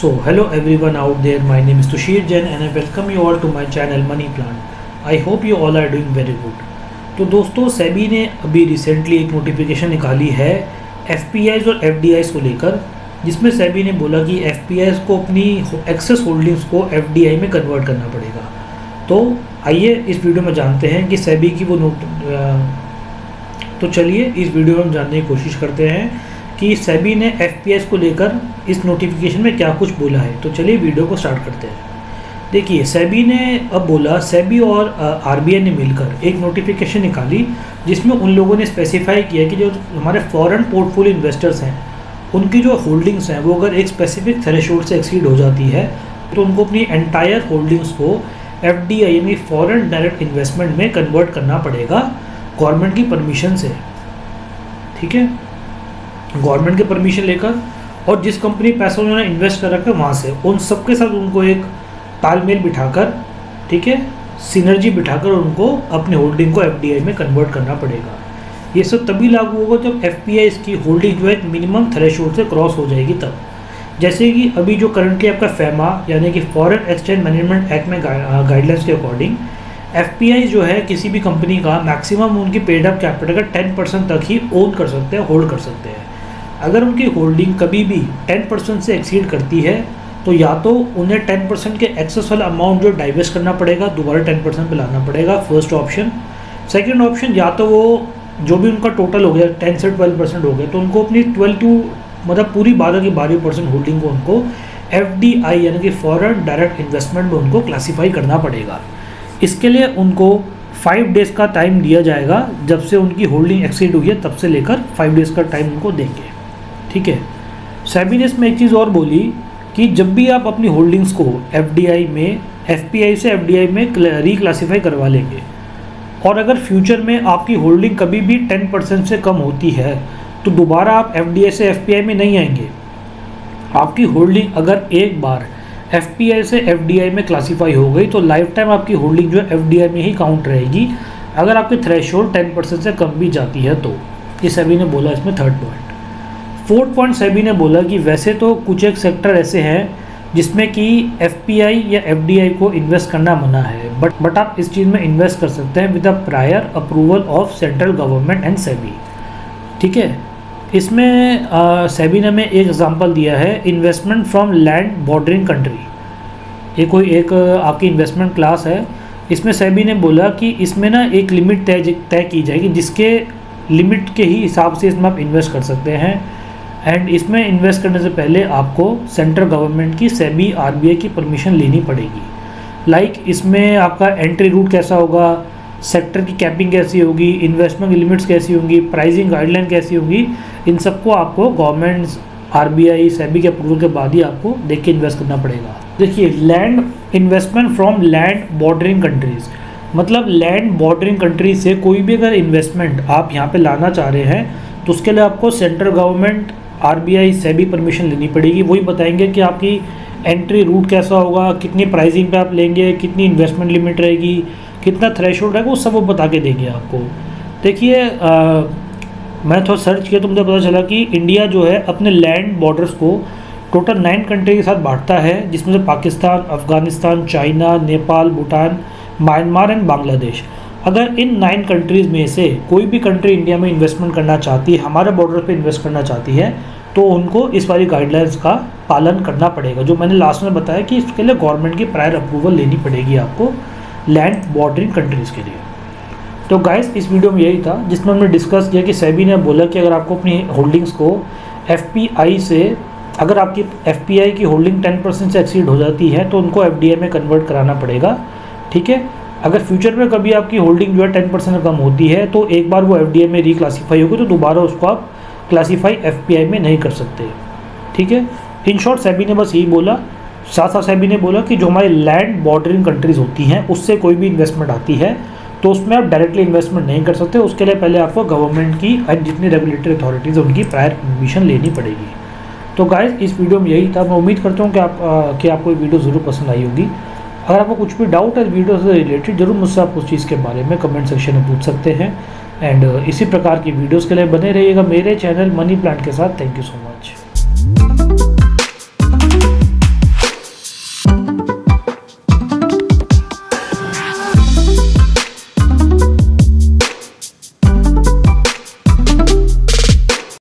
So hello everyone out there, my name is Tushir Jain and I welcome you all to my channel Money Plant. I hope you all are doing very good. तो दोस्तों सेबी ने अभी recently एक notification निकाली है FPIs और FDIs को लेकर, जिसमें सेबी ने बोला कि FPIs को अपनी एक्सेस होल्डिंग्स को FDI में कन्वर्ट करना पड़ेगा। तो आइए इस वीडियो में जानते हैं कि सेबी की वो तो चलिए इस वीडियो में हम जानने की कोशिश करते हैं कि सेबी ने FPIs को लेकर इस नोटिफिकेशन में क्या कुछ बोला है। तो चलिए वीडियो को स्टार्ट करते हैं। देखिए सेबी ने अब बोला, सेबी और RBI ने मिलकर एक नोटिफिकेशन निकाली जिसमें उन लोगों ने स्पेसिफाई किया कि जो हमारे फॉरेन पोर्टफोलियो इन्वेस्टर्स हैं उनकी जो होल्डिंग्स हैं वो अगर एक स्पेसिफिक थ्रेशोल्ड से एक्सीड हो जाती है तो उनको अपनी एंटायर होल्डिंग्स को FDI यानी फॉरेन डायरेक्ट इन्वेस्टमेंट में कन्वर्ट करना पड़ेगा गवर्नमेंट की परमिशन से। ठीक है, गवर्नमेंट की परमिशन लेकर और जिस कंपनी पैसा उन्होंने इन्वेस्ट कर रखा है वहाँ से उन सबके साथ उनको एक तालमेल बिठाकर, ठीक है, सिनर्जी बिठाकर उनको अपनी होल्डिंग को FDI में कन्वर्ट करना पड़ेगा। ये सब तभी लागू होगा जब FPIs की होल्डिंग जो है मिनिमम थ्रेशोल्ड से क्रॉस हो जाएगी तब। जैसे कि अभी जो करंटली आपका FEMA यानी कि फॉरेन एक्सचेंज मैनेजमेंट एक्ट में गाइडलाइंस के अकॉर्डिंग FPIs जो है किसी भी कंपनी का मैक्सिमम उनकी पेड अप कैपिटल का 10% तक ही ओन कर सकते हैं, होल्ड कर सकते हैं। अगर उनकी होल्डिंग कभी भी 10% से एक्सीड करती है तो या तो उन्हें 10% के एक्सेस वाला अमाउंट जो डाइवेस्ट करना पड़ेगा, दोबारा 10% पे लाना पड़ेगा, फर्स्ट ऑप्शन। सेकंड ऑप्शन, या तो वो जो भी उनका टोटल हो गया 10 से 12% हो गया तो उनको अपनी 12 टू मतलब पूरी 12 की 12% होल्डिंग को उनको FDI यानी कि फॉरेन डायरेक्ट इन्वेस्टमेंट में उनको क्लासीफाई करना पड़ेगा। इसके लिए उनको 5 डेज़ का टाइम दिया जाएगा, जब से उनकी होल्डिंग एक्सीड हुई है तब से लेकर 5 डेज़ का टाइम उनको देंगे। ठीक है, सेबी ने इसमें एक चीज़ और बोली कि जब भी आप अपनी होल्डिंग्स को FDI में FPI से FDI में रिक्लासीफाई करवा लेंगे और अगर फ्यूचर में आपकी होल्डिंग कभी भी 10% से कम होती है तो दोबारा आप FDI से FPI में नहीं आएंगे। आपकी होल्डिंग अगर एक बार FPI से FDI में क्लासीफाई हो गई तो लाइफ टाइम आपकी होल्डिंग जो है FDI में ही काउंट रहेगी, अगर आपकी थ्रेशोल्ड 10% से कम भी जाती है तो। ये सेबी ने बोला इसमें third point. Fourth point SEBI ने बोला कि वैसे तो कुछ एक सेक्टर ऐसे हैं जिसमें कि FPI या FDI को इन्वेस्ट करना मना है, बट आप इस चीज़ में इन्वेस्ट कर सकते हैं with the prior approval of central government and SEBI. ठीक है, इसमें सेबी ने हमें एक एग्जांपल दिया है, investment from land bordering country. ये कोई एक आपकी इन्वेस्टमेंट क्लास है। इसमें सेबी ने बोला कि इसमें ना एक लिमिट तय की जाएगी जिसके लिमिट के ही हिसाब से इसमें आप इन्वेस्ट कर सकते हैं। एंड इसमें इन्वेस्ट करने से पहले आपको सेंट्रल गवर्नमेंट की सेबी RBI की परमिशन लेनी पड़ेगी। लाइक इसमें आपका एंट्री रूट कैसा होगा, सेक्टर की कैपिंग कैसी होगी, इन्वेस्टमेंट की लिमिट्स कैसी होंगी, प्राइसिंग गाइडलाइन कैसी होगी, इन सबको आपको गवर्नमेंट RBI सेबी के अप्रूवल के बाद ही आपको देख के इन्वेस्ट करना पड़ेगा। देखिए, land investment from land bordering countries, मतलब लैंड बॉर्डरिंग कंट्री से कोई भी अगर इन्वेस्टमेंट आप यहाँ पे लाना चाह रहे हैं तो उसके लिए आपको central government RBI SEBI permission लेनी पड़ेगी। वही बताएंगे कि आपकी एंट्री रूट कैसा होगा, कितनी प्राइसिंग पे आप लेंगे, कितनी इन्वेस्टमेंट लिमिट रहेगी, कितना थ्रेशोल्ड रहेगा, वो सब वो बता के देंगे आपको। देखिए मैं थोड़ा सर्च किया तो मुझे पता चला कि इंडिया जो है अपने लैंड बॉर्डर्स को टोटल 9 कंट्री के साथ बांटता है, जिसमें से Pakistan, Afghanistan, China, Nepal, Bhutan, Myanmar and Bangladesh. अगर इन 9 कंट्रीज़ में से कोई भी कंट्री इंडिया में इन्वेस्टमेंट करना चाहती है, हमारे बॉर्डर पे इन्वेस्ट करना चाहती है, तो उनको इस वाली गाइडलाइंस का पालन करना पड़ेगा, जो मैंने लास्ट में बताया कि इसके लिए गवर्नमेंट की प्रायर अप्रूवल लेनी पड़ेगी आपको लैंड बॉर्डरिंग कंट्रीज़ के लिए। तो गाइस इस वीडियो में यही था जिसमें हमने डिस्कस किया कि सेबी ने बोला कि अगर आपको अपनी होल्डिंग्स को FPI से, अगर आपकी FPI की होल्डिंग 10% से एक्सीड हो जाती है तो उनको FDI में कन्वर्ट कराना पड़ेगा। ठीक है, अगर फ्यूचर में कभी आपकी होल्डिंग जो है 10% से कम होती है तो एक बार वो FDI में रिक्लासीफाई होगी तो दोबारा उसको आप क्लासीफाई FPI में नहीं कर सकते। ठीक है, इन शॉर्ट सेबी ने बस यही बोला। साथ साथ सेबी ने बोला कि जो हमारी लैंड बॉर्डरिंग कंट्रीज़ होती हैं उससे कोई भी इन्वेस्टमेंट आती है तो उसमें आप डायरेक्टली इन्वेस्टमेंट नहीं कर सकते, उसके लिए पहले आपको गवर्नमेंट की एंड जितनी रेगुलेटरी अथॉरिटीज़ उनकी प्रायर परमिशन लेनी पड़ेगी। तो गाइस इस वीडियो में यही था। मैं उम्मीद करता हूँ कि आपको ये वीडियो ज़रूर पसंद आई होगी। अगर आपको कुछ भी डाउट है वीडियो से रिलेटेड ज़रूर मुझसे आप उस चीज़ के बारे में कमेंट सेक्शन में पूछ सकते हैं। एंड इसी प्रकार की वीडियोज़ के लिए बने रहिएगा मेरे चैनल मनी प्लांट के साथ। Thank you so much.